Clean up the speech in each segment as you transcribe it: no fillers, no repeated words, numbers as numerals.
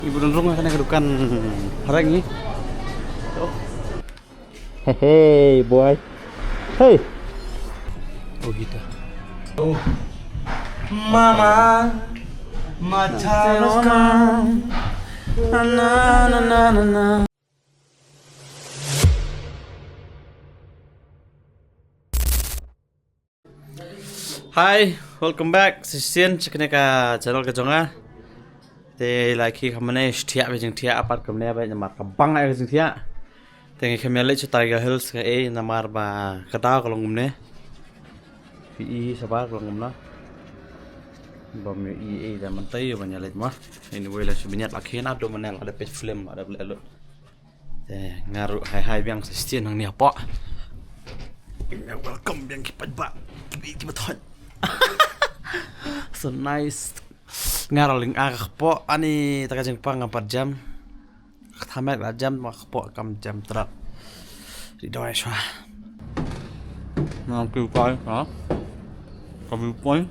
Ibu dan rumah kan kedukan harang ni. Hey boy. Hey. Oh gitu. Oh. Mama, my time has come. Na na na na na. Hi, welcome back. Sisian cekne ka channel ka jonga. Te like kamane stia be jing tia apat kamne ba namar ka bang ai jing tia. Te ngi kamele chu Tiger Hills ka e namar ba kata ka longumne. Pi sabar longumna. Bom e da man tay ba nyalet ma. Ini wela su binyat lakhin ado manel ada page film ada blelo. Te ngaru hai biang sisian nang ni apa. Welcome biang kipat ba. Kipat hot. So nice. Ngaraling po ani takajeng pang 4 jam. Tamek la jam mak po kam jam terak. Di doa swa. Nang ku pai ha. Kami point.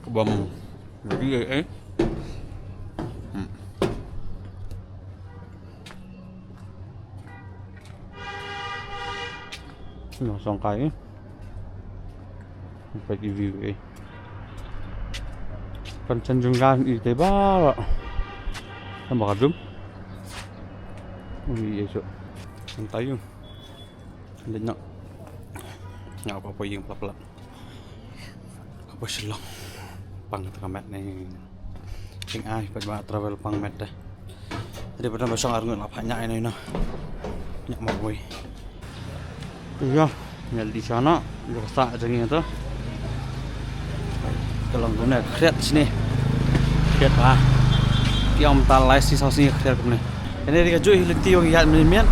Kebam. Jadi Nó xong cái phải review con chân dung ga y tế ba ạ em bảo rúm vì vậy chân tay luôn lên nặng ngạo có phải dùng lặp không phải xin lỗi bằng cái mẹ này tiếng ai phải ba travel bằng mẹ đây jadi pernah besok arung lap hanya ini nah nyak mau boy iya nyal di sana biasa aja gitu kalau guna kreat sini kreat ah tiang talai si sini kreat kemana ini dia jual hilang tiang hiat menian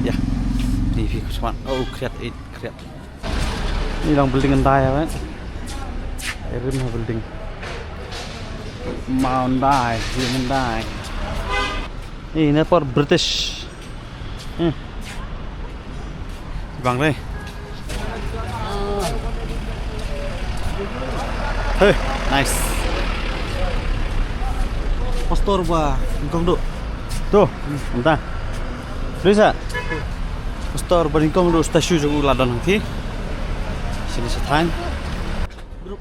ya di fikir smart oh kreat ini lang building entai apa rim building Mandai Mandai ini for British bang đây hey nice pastor ba ingkong do tuh entah bisa pastor ba ingkong do stasiun jo ladon nanti sini setan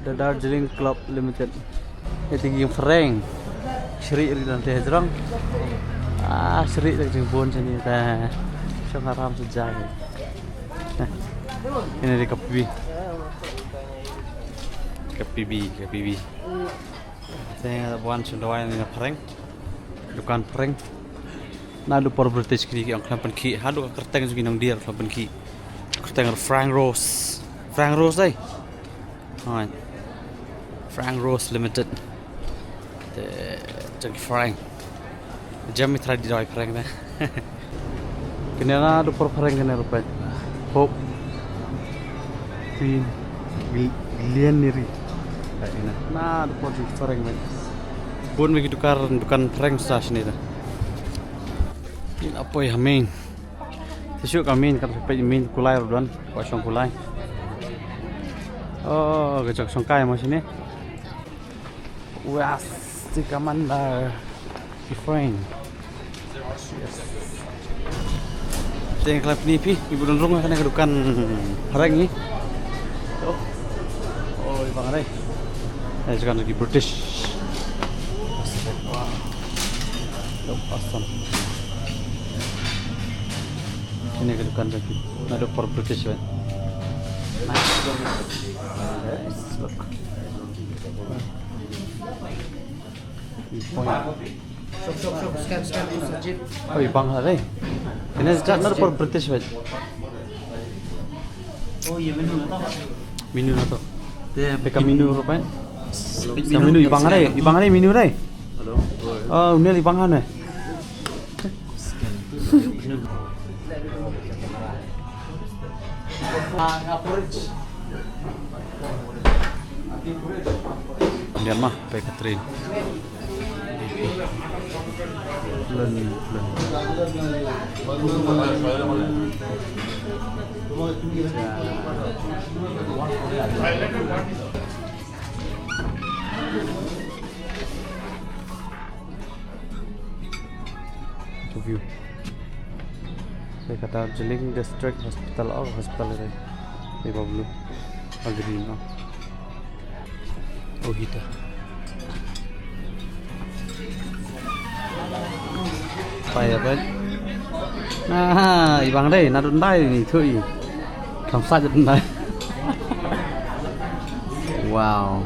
The Darjeeling Club Limited tinggi Frank Sri dan teh jerang Sri jeung bon sini teh sang haram sejak ini di KPB saya buan sundawan ini prank dukan prank nadu por British kini yang kelapan ki hadu kerteng juga nang dia kelapan ki kerteng Frank Rose dai Frank Rose Limited jadi Frank jam mitra di doi Frank dah kini nadu por Frank kini rupa Hope Queen Glenary nah ada produk Frank men bon begitu dukan Frank sah sini dah ini apa ya main sesuatu kami kan sampai main kulai rudan kosong kulai oh gejok songkai mas ini wah si kamandar si Frank yes Teng klub ni pi ibu dan rumah kan kedukan harang ni. Oh, ibang aray. Ay sekarang lagi British. Wow. Awesome. Ini kedukan lagi. Ada for British kan. Nice. Look. Shop, scan sajid. Oh, ibang aray. Ini sejarah for British kan. Oh iya menu na to. Te peka menu rupa. Menu ibang aray menu aray. Halo. Oh, ini ibang ana. Diyan mah peka train. view. Saya kata Darjeeling District Hospital ini. Ini blue, green. Oh gitu. Phải vậy. Ibang đây, nó đun đây thì thôi. Không sai đun đây. Wow.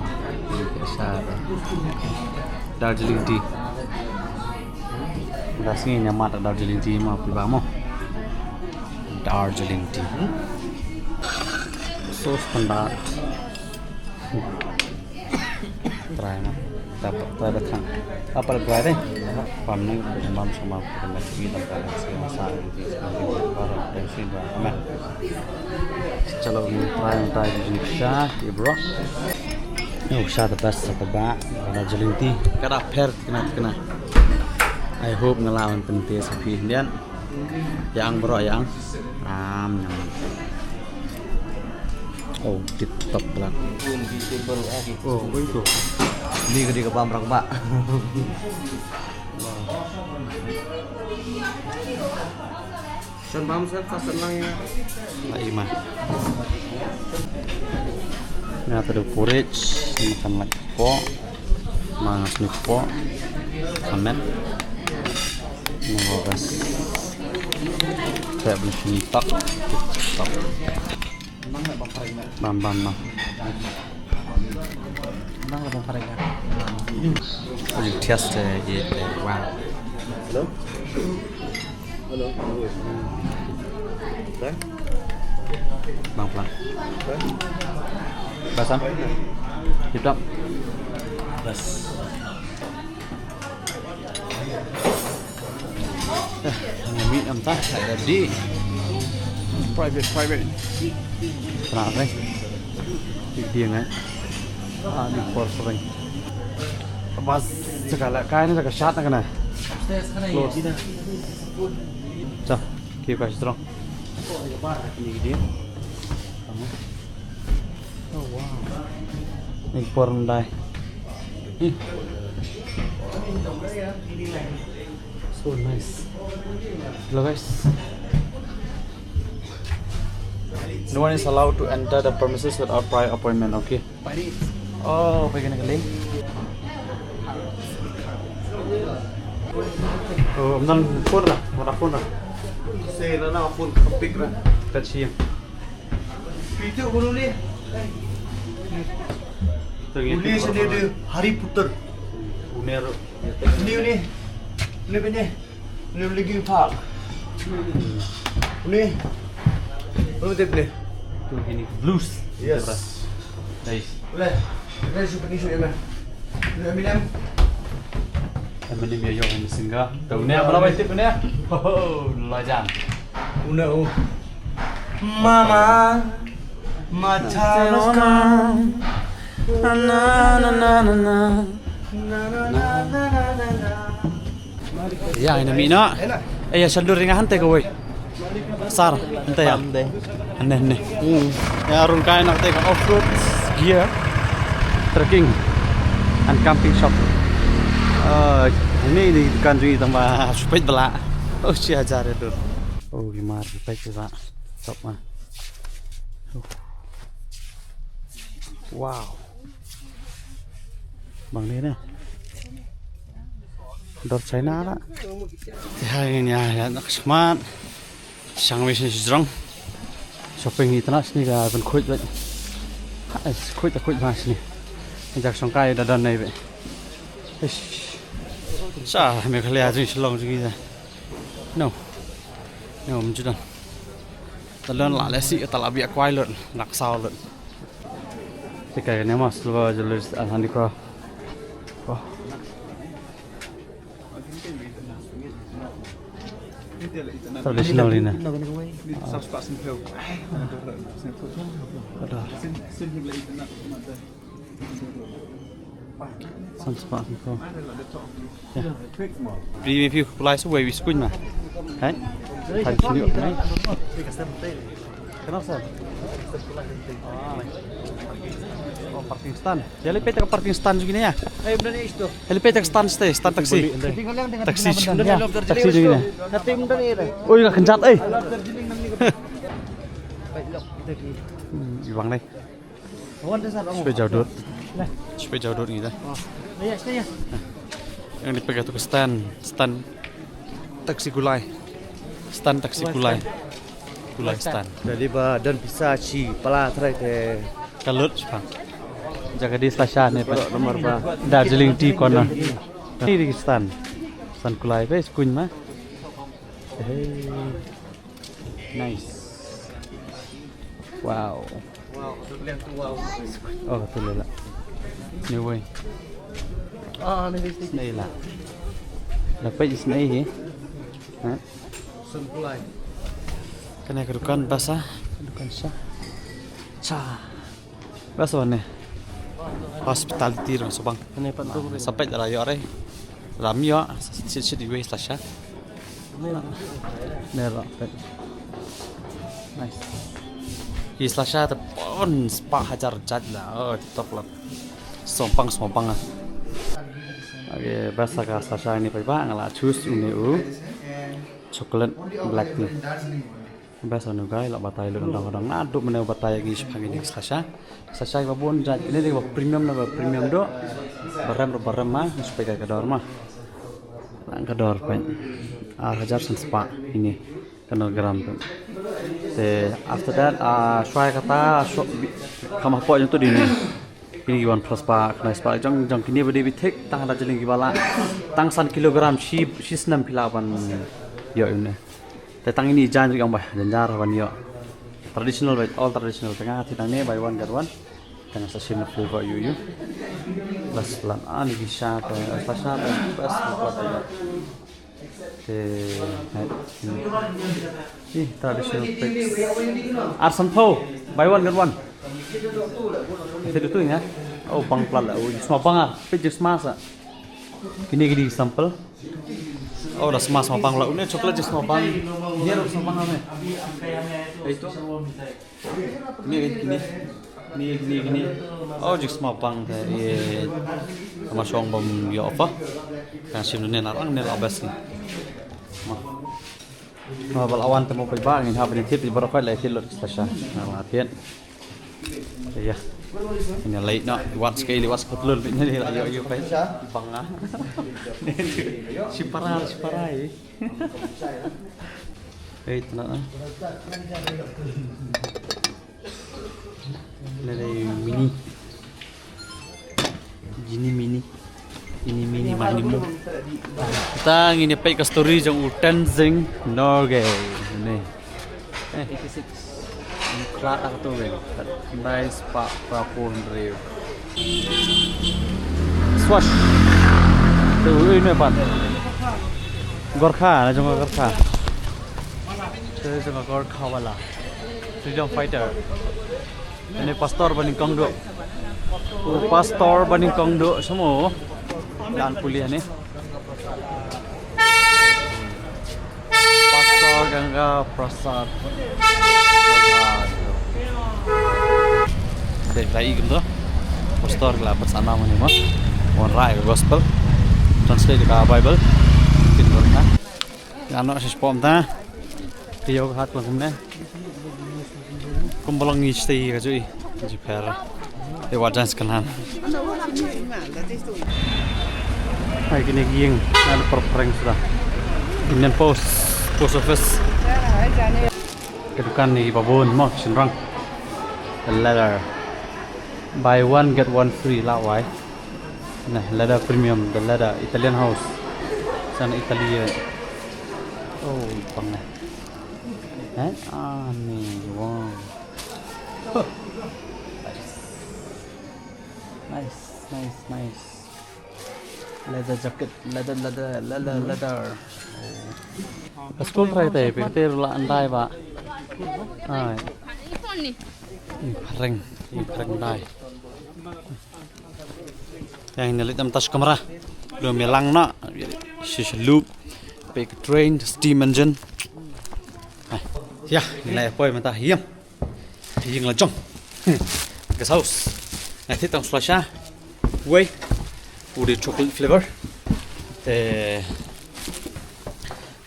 Darjeeling tea. Rasanya nyaman Darjeeling tea mah pribamo. Darjeeling tea. So standard. Try na. Dapat datang. Apa try deh? Pamnu demam sama lagi dapat saya masak di baru dari sini bang. Chalo try di Shah, bro. Oh, Shah the best at the back. Darjeeling tea. Kada per kena. I hope ngelawan penting sapi Indian. Yang bro yang nyaman. Oh, tip-top lah. Oh, begitu. Ini gede ke pamrang, Pak. Sen bam sen kasan lang ya. Lah iman. Nah, ada porridge, makan lagi po, mangas nih po, kamen, mengoras, kayak beli sinitak, tip-top. Bam mah. Nang bang parega. Oh, test gitu. Wow. Halo. Bang pelan. Basam. Hidup. Bas. Ngomit entah ada di private. Kenapa nih? Dia nggak? Di porcelain. Pas segala kain segala shot nak kena. Close. Cah, keep kasih terang. Ini dia. Oh wow. Ini porcelain. So nice. Look guys. No one is allowed to enter the premises without prior appointment, okay? Oh, begini kali. Oh, mana phone lah? Saya nak phone kepik lah. Kecil. Video guru ni. Uli sendiri Hari Puter. Uner. Ni. Ni lagi park. Ni. Mana dia boleh? Tu gini blues. Yes. Nice. Boleh. Boleh super ni sudah. Boleh minum. Mình đi vô mình xin ga. Từ nè, mà nó bay tiếp nè. Lo jam. Uno. Mama. Mataloskan. Na. Ya, ini mina. Ya, sandur ringan hantai kau. Sar, hantai ya. Aneh. Ya, arun kain nak tengok off-road gear, trekking, and camping shop. Ini di country tambah supaya belak. Oh, si ajar itu. Oh, gimana supaya juga top mah. Wow. Bang ni Dor China lah. Ini ya nak smart. Sang mesin sejrong. Shopping itu nak sini kan kuit bet. Kuit mas ni. Jak songkai dadan ni bet. Sa, mereka lihat ni selong juga. No, macam tu. Dalam lah lesi, tak lebih akuai lun, nak sah lun. Tikai ni mas, luar jalur alhandi kau. Wah. Tradisional ni na. Sunspot info. Đi view fly số về vi school mà. Đấy. Thành sini ok. Kenapa Sen? Oh, parking stand. Helipad ke parking stand begini ya? Benar itu. Helipad ke stand stay, stand taksi. Tinggal yang dengan Taksi. ya. Taksi begini. Tapi benar ini. Oh, iya kencat Darjeeling namanya. Baik, lok kita ki. Ibang nih. Kawan dasar kamu. Supaya jauh dulu. Lah. Supaya jauh dulu gitu. Ya, saya. Yang dipegang tuh ke stand taksi gulai. Stand taksi gulai. Gulai stand. Jadi badan bisa ci pala trai ke Kalut, Bang. Jaga di stasiun nih, Pak. nomor ba. Darjeeling Tea Corner. Ini di stand. Stand gulai, guys, kuny mah. Hey. Nice. Wow. Wow, tu yang tu wow. Oh, betul lah. Ni woi. Ah, ni mesti Ni lah. Dapat is ni ha? sempulai. Kena ke dukan basah. Dukan sah. Cha. Basah mana? Hospitality ro sobang. Ini pentung. Sampai dah yo re. Rami yo sit di waste lah. Nera. Nice. Islasha te pon spa hajar jad lah. Oh, TikTok lah. Sompang ah. Oke, bahasa ka Slasha ini pa ngala choose une u. Chocolate black tea. Bahasa nu gai la batai lu dang aduk mene batai gi spagi di Slasha. Slasha ba bon jad ini dia premium lah premium do. Barang mah supaya ka dor mah. Lang ka dor pen. Hajar spa ini. Kenal gram tu. After that, try kata kamah po yang tu di ni. Ini giwan plus pak, nice pak. Jang kini berde bitek tang Darjeeling gibala. Tang 1 kilogram sheep senam pilapan yo ini. Tang ini jangan juga mbah, janjar wan yo. Traditional by all traditional. Tengah tang ni buy one get one. Tengah session flavor you. Plus lan ani bisa tu, sasa plus buat aja. Traditional picks. Arsan po, buy one get one. Itu ya. Oh, bang plat lah. Semua bang ah, pijak semas ah. Gini sampel. Oh, dah semas semua bang lah. Ini coklat je semua bang. Ini ada semua bang apa? Itu. Gini. Oh, je semua bang dari sama siang bom yo apa? Kan sim ni narang ni labas ni. Bal awan temu pe bang ini habis tip di barokah lah itu lot stasya. Nah, latihan. Ya. Ini late nak wat sekali betul ini ayo pe. Bang ah. Si parai. Eh, tenang ah. Ini mini. Ini mini manimu. Kita ngini pe ke story jang Tenzing Norgay. Ini. 86. Kerat aku tu ben. Nice pak Prapo Hendrew. Swash. Tu ini apa? Gorkha, jang Gorkha. Tu jang Gorkha wala. Freedom fighter. Ini pastor Baning Kongdo. Pastor Baning Kongdo semua. Dan kuliah ni. Pastor Gangga Prasad. Dek lagi gitu. Pastor gelapat sana mana mah. On right gospel. Translate ke Bible. Tin berkah. Ano si spom ta. Tiyo hat ko kumne. Kumbalang ni stay ka jui. Ji per. Te wajan sekanan. Hai kini giing ada perperang sudah. Indian Post Office. Kedukan ni babon mau senrang. The leather. Buy one get one free lah why. Nah, leather premium, the leather Italian house. Sana Italia. Oh, pangah. Ni wow. Nice. Leather jacket, leather. School try teh, pikir lah andai pak. Ay. Pareng dai. Yang ini lihat tas kamera, belum melang nak, sisi loop, pakai train, steam engine. Ya, nilai apa yang mentah hiam. riêng là trong cái sauce này thích tông slasha whey with chocolate flavor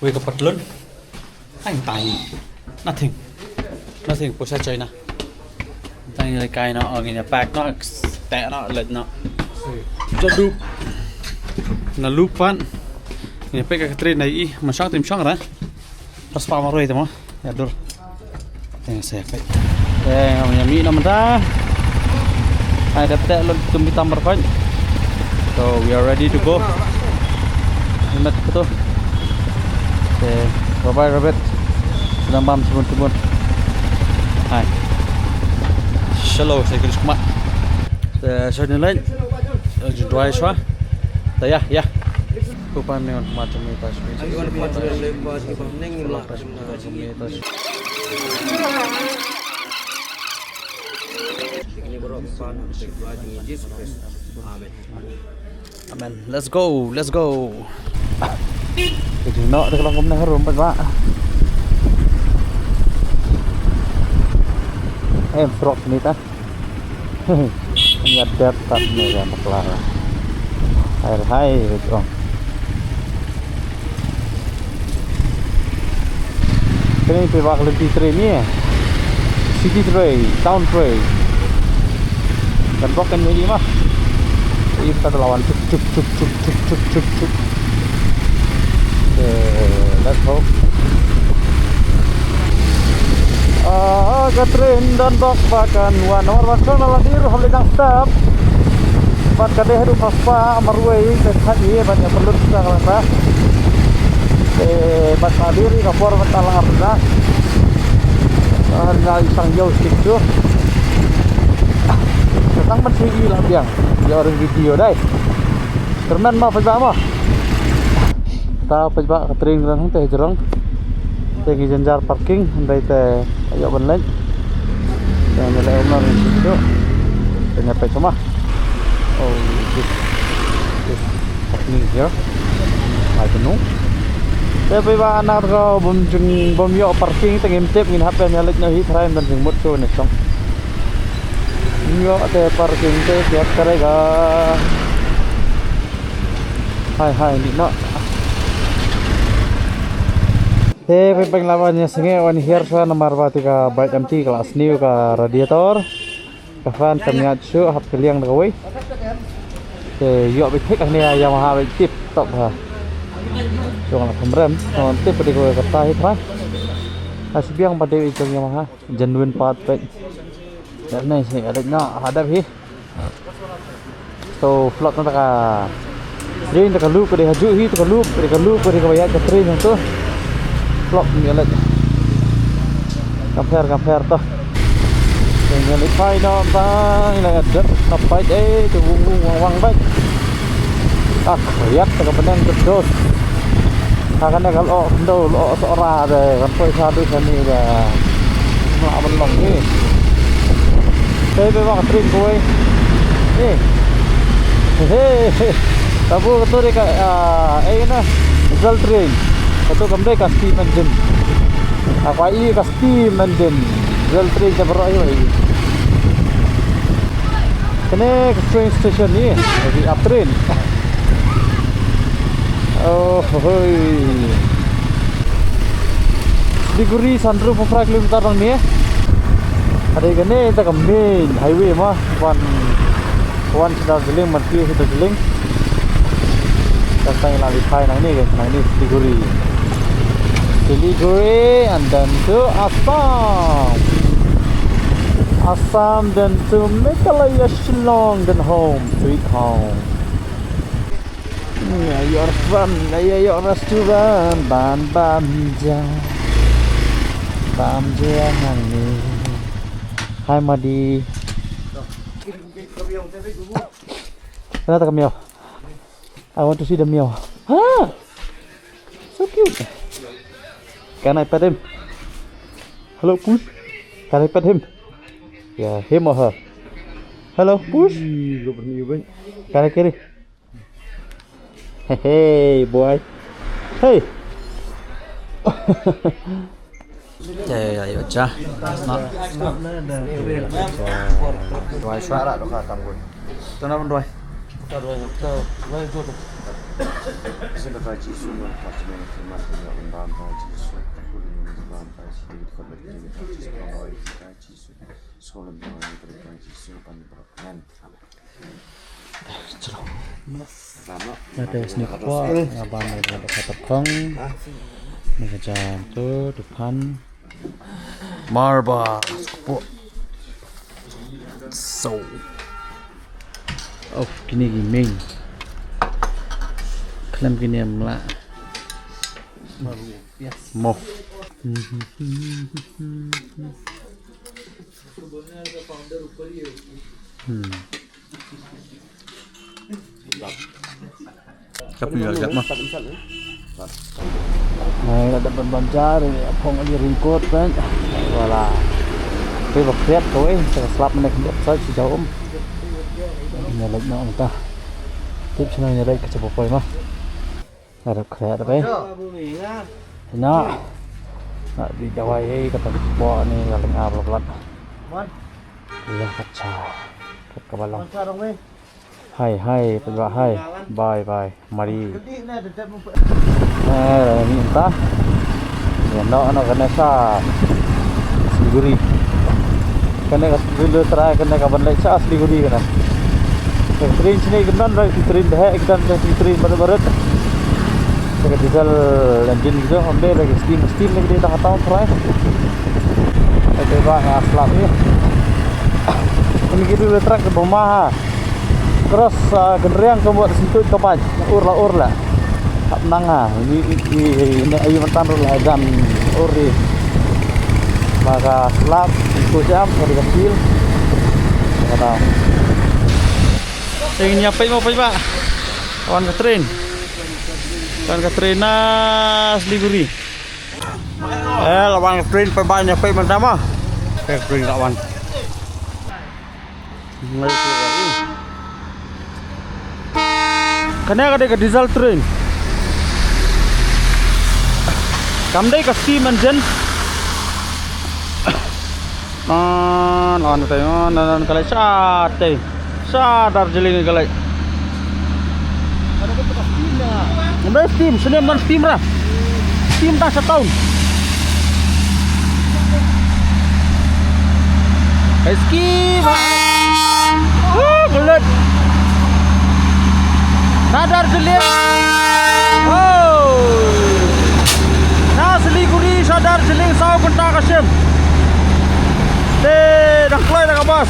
whey có bật lớn anh tài nothing của sao chơi nè tay này cài nó ở nhà pack nó tệ nó lệch nó cho đu là loop pan nhà pack cái tray này mà short tìm short rồi pas pa mà rồi thì mà ya dur yang saya pakai namanya mie namanya ada petek lo tumbi tambar point so we are ready to go limat betul bye Robert sedang bam sebun hai shalom saya kira semua saya nilai dua iswa ya Kupan neon macam itu Amen. Let's go. Jadi nak kalau kamu nak rumah pak. Frog ni ta. Nyadat tak ni kan kelar. Hai betul. Ini pihak lebih train ni, city train, town train. Dan bukan ini mah, ini kita lawan cuk. Let's hope. Ke train dan bok bahkan nomor masuk nalar diru halidang stop. Ban kadeh hidup paspa marway dekat ini banyak perlu kita kalau bas hadiri kapor mentala arna isang jauh situ tentang mencuri lah biang di orang video dai termen mah pertama ta pejba katring rang teh jerong teh jenjar parking andai teh ayo benlen yang nilai umar situ teh nyampe cuma oh this parking here I don't know. Tapi ba anak kau bom yo parking tengim tip ngin hape nyalik nyahi trai dan sing mut so ne song. Yo te parking te tiap karega. Hai ni no. Te peng lawannya singe on here so nomor bati ka bike MT kelas new ka radiator. Ka fan kamyatsu hap keliang dawai. Te yo be thik ni Yamaha be tip top ha. Jangan pemrem, nanti pada gue kata hitra. Kasih biang pada itu Yamaha, genuine part baik. Dan ni sih ada nak hadap hi. So flot nanti ka. Jadi nanti kalau pada haju hi, kalau pada kebaya ketrin itu flot ni alat. Compare toh. Dengan ipai no bang, ini ada napai tu wang baik. Lihat kebenaran terus. Karena kalau lo seorang ada kan poi satu sini dah nak belong ni. Saya memang train koi. Tabu tu dekat na diesel train. Itu kembali ke steam engine. Apa ini ke steam engine. Diesel train terbaru ini. Kena ke train station ni, jadi up train. Oh, hoi. Diguri sunroof 5 kilometer lang ni. Ada gani ta ka main highway mah one Darjeeling Manti Darjeeling. Tentang yang lagi high nang ni guys, nang ni Siliguri and then to Assam then to Meghalaya Shillong then home sweet home. Ya, your fun, ya, your restaurant, Bamja yang ni. Hai Madi. Kenapa tak meow? I want to see the meow. Ah, so cute. Can I pet him? Hello, Puss. Can I pet him? Yeah, him or her? Hello, Puss. Can I carry? Hey boy. Hey. Đây là ở cha. Nó. Rồi xóa. Cho nó bên đuôi. Ada sneak qua abang ada kata kong ni kerja tu depan marba so oh kini gaming klaim kini amla mo Cặp nhiều cặp mà. Này là đập bàn cha rồi phong đi record đấy. Gọi là cái vật phép tối sẽ slap mình được sai chỉ cháu ôm. Nhà lịch nó người ta. Tiếp cho này đây cái chụp phơi mà. Là được khỏe đấy. Nó. Đi cháu ấy cái tập bò này là linh ảo lắm. Đi ra cha. Các bạn lòng. Hai, pedwa hai, bye, mari. Ni entah. Ya, no kena sa Siliguri. Kena dulu try kena kapan lek sa Siliguri kena. Train sini kenan rai train dah kenan train barat-barat. Saya diesel engine gitu, ambil lagi steam lagi dia dah tahu try. Ada bah aslap ni. Ini gitu truk ke rumah. Terus generiang ke buat situ kapan ur lah tak nanga ini ayu mentan lah jam uri maka selap itu jam dari kecil kata ingin nyapain mau pak kawan Katrina Siliguri lawan Katrin perban nyapain pertama Katrin lawan karena ada ke diesel train kamdai ke steam engine lawan tayo nan kalay sa Darjeeling kalay ada steam senyum dan steam lah steam tak setahun steam gelet Nadar Darjeeling. Oh. Nah Siliguri sadar Darjeeling sau kontak Kasim. Dah keluar dah bos.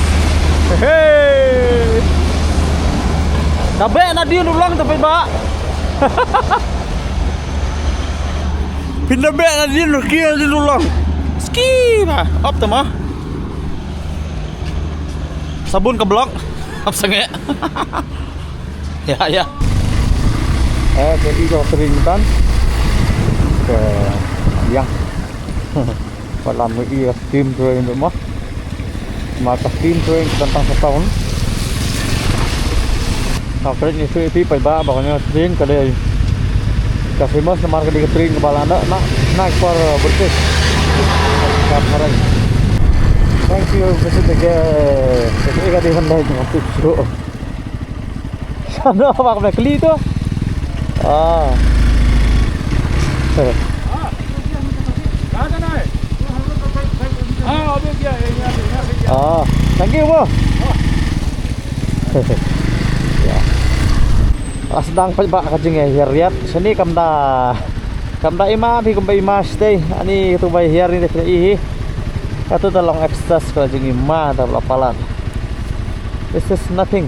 Hei. Dah baik nak dia ulang tapi bak. Pindah baik nak dia kira dia ulang. Ski mah. Op tu mah. Sabun ke blok. Op sangat. Ya. Jadi kalau seringan ke yang làm cái gì steam train nữa mà cái steam train tentang setahun nah keren itu pi ba bakalnya train ke dia ke famous nomor ke train ke balanda naik for bersih kemarin thank you visit again jadi kan di sana untuk show sana apa kali tu thank you bro. Ya. Sedang pak kajing hiar sini kamda ima pi kumba ima stay ani tu bai hiar ni dek ihi katu tolong ekstras kajing ima tar lapalan this is nothing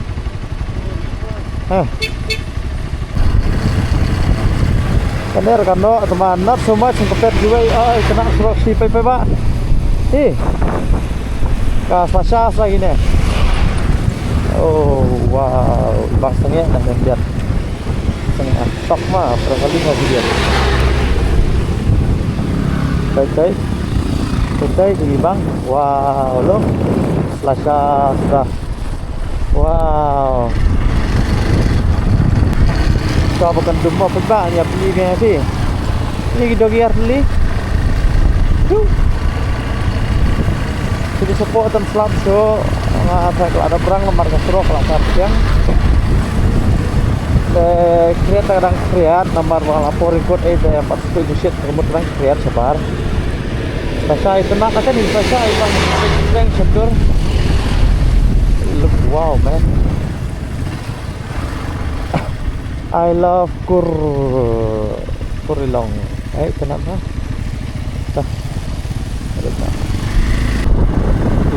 Kaner kano teman not so much compared to way kena surat si pai pak kasas lagi nih oh wow basangnya dah lihat basangnya stok mah berkali nggak dia Kucai di bang wow lo selasa wow coba kan dumma pagba niya pili kaya si ini gido giyar li Jadi support dan slap show. Kalau ada perang lemar kasro kalau yang create kadang create nomor lapor record yang pas itu shit kemudian create sebar. Saya itu nak kan ini saya bang yang sedur. Look wow man. I love kurilong. Kenapa? Dah.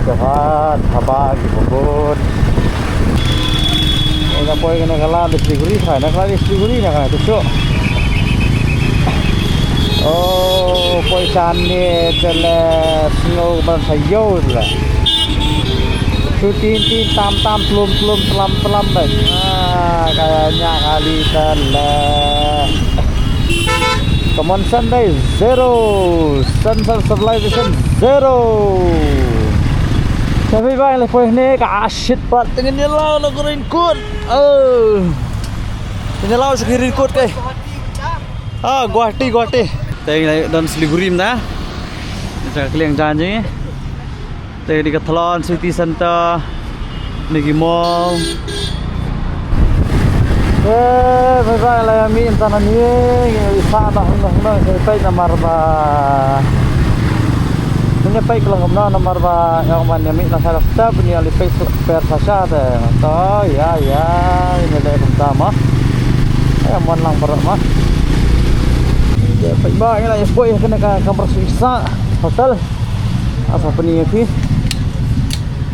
Tuhan, haba gibon. Ina po yung nagala distriburi sa nagala distriburi na kan tusok. Oh, po sani tele snow ban sayo la. Tin tam plum telam baik. Kayaknya kali tele. Common Sunday zero, sensor civilization zero. Tapi bang lepas ni shit pat dengan nyelau nak raincoat. Nyelau sekali raincoat ke? Guwahati. Tengok dan Siliguri mana? Macam kalian janji. Tengok di Kathlon City Center, Negi Mall. Bye lah kami intan ni. Isa dah sampai nomor ba. Menyampai kalau kemana nomor ba yang mana mi nak sarap tab ni alipay per sasha dah. Oh ya ini dah pertama. Mon lang berat mah. Ya baik baik lah ya boy kena kamar Suisa hotel. Asal peni ni.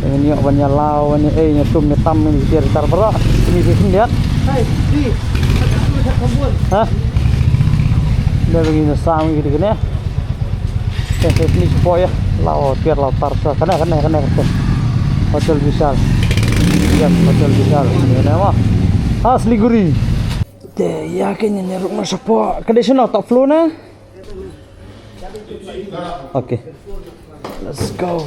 Dengan ni banyak lau ni nyetum nyetam ni dia tar berat. Ini lihat. Hai, di. Hah? Dia begini sama gitu kan ya. Ini supaya lau tiar lau tarsa. Kena. Hotel Vishal. Ya, Hotel Vishal. Ini nama. Siliguri. Deh, yakin ini rumah siapa? Conditioner top floor na? Okay. Let's go.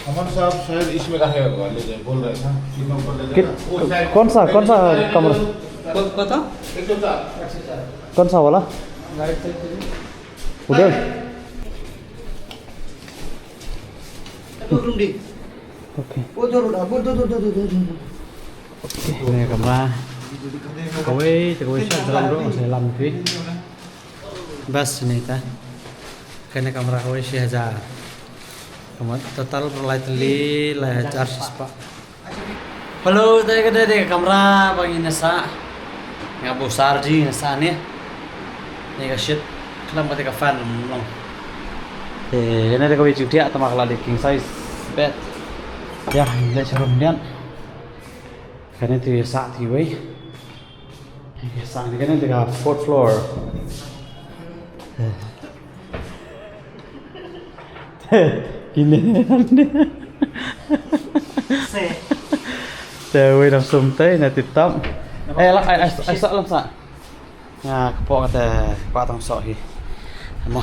अमन साहब शायद इसमें रहेगा ले जाए बोल रहे थे कौन सा कमरा कौन सा वाला उधर okay ini kamera kawai dalam dong saya lampi bas ini ta kena kamera kawai 6,000 total berlatih lah charge pak. Halo, tadi kita di kamera bagi nasa, nggak besar ji nasa ni, ni ka shit, kenapa tadi ka fan long. Ini ada kau cuci atau maklum di king size bed. Ya, ini serum nian. Karena itu saat ini, saat ini kan ada 4th floor. Gini Dewi langsung teh nanti tam. Sok lang sa. Nga kapok kata patang sok hi. Mo.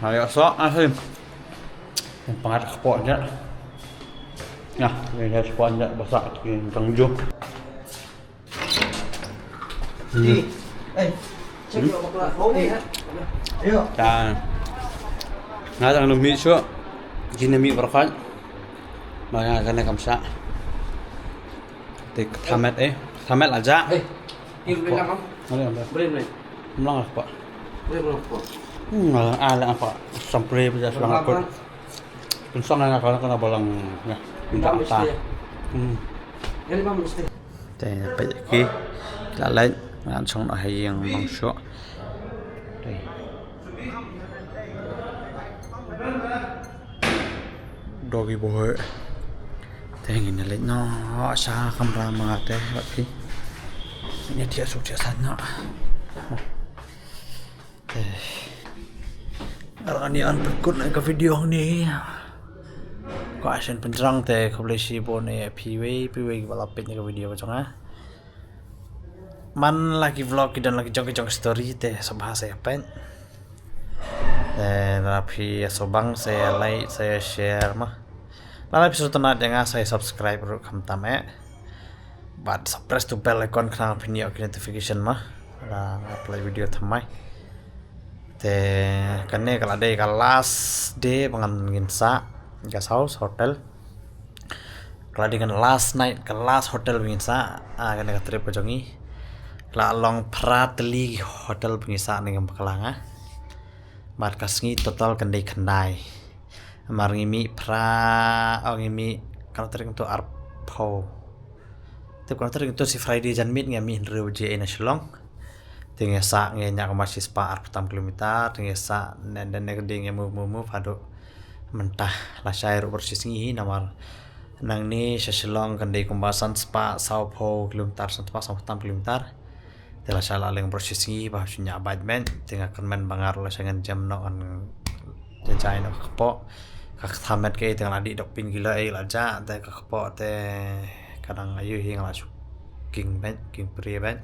Ayo sok asim. Yang pangat kapok aja. Nah, ini kapok aja besar yang tangjo. Cek bakla. Ayo. Dan ngadang lumi syo gini mi berkat maya kana kamsa tik thamet aja Ini bilang kamu. Boleh. mlang apa Boleh. ala apa sampre bisa selang aku pensong na kana balang ya minta ta Ini bang mesti. teh peki lain ngan song na hayang bang syo doggy boy tengin na no sa kamera mga teh lagi ini dia sukses sana aranian berikut na video ni ko asin penjerang teh boleh si bone piwe balapit ni video macam man lagi vlog dan lagi jong story teh sebahasa apa tapi sobang saya like saya share mah lalu episode tenar dengan saya subscribe rukam tame but press to bell icon kena video notification mah lah upload video tamai te kane kalau ada ke last day pengen nginsa guest house hotel kalau dengan last night ke last hotel nginsa kane ka trip jongi la long prateli hotel pengisa ning Bakalanga markas ngi total kendai kendai marngimi pra ngimi kalau tering tu arpo tu kalau tering tu si Friday jan mit ngami reu je na Shillong tinggal sa nge nyak masih spa arpetam kilometer tinggal sa dan negeri nge mu padu mentah la syair persis ngi namar nang ni Shillong kendai kumbasan spa Saupo kilometer spa Saupo kilometer telah salah yang prosesi bah sunya abad men tinggal kemen bangar lah sangan jam no kan jajai no kepo kak tamat ke tinggal adik dok pin gila laja te kepo te kadang ayu hing lah king ben king pria ben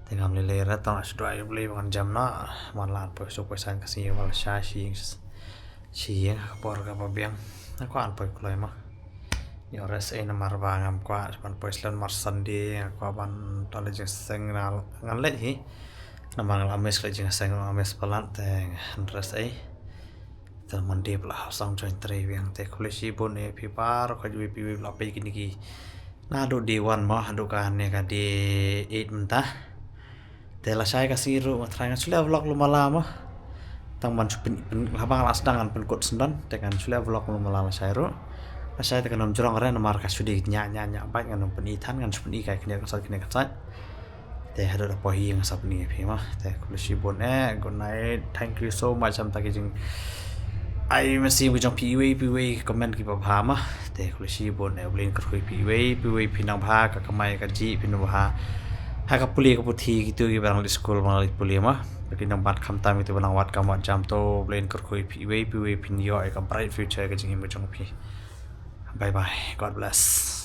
tinggal melelera tong sudah ayu beli bukan jam no malah po so pesan kasih wal shashi si kepo ka biang aku an po kalau emang ni ores namar bangam kwa pan poislan marsan di kwa ban tole jeng seng ngan let hi namang lames le jeng seng lames palat te res te mandi pula sang join tre yang te kulisi bon e pipar ko ju pi la pe kini ki na do di wan ma do kan ne ka di 8 mentah te la sai ka siru matranga sula vlog lu malama tang man supin labang las dangan pen kot sendan te kan sula vlog lu malama sai ru saya tekan jorong keren nomor kasudi nya baik kan penitan kan supeni kayak kini kasat teh ada pohi yang sapni phi mah teh kulisi bon good night thank you so much sam taki jing ai masih bujang piwe comment ki pa mah teh kulisi bon blin kerkoi piwe pinang bha ka kamai ka ji pinang bha ha ka puli ka puthi gitu ki barang di school bang di puli mah pinang bat kham tam itu bang wat kamat jam to blin kerkoi piwe pin yo ka bright future ka jing bujang pi. Bye bye. God bless.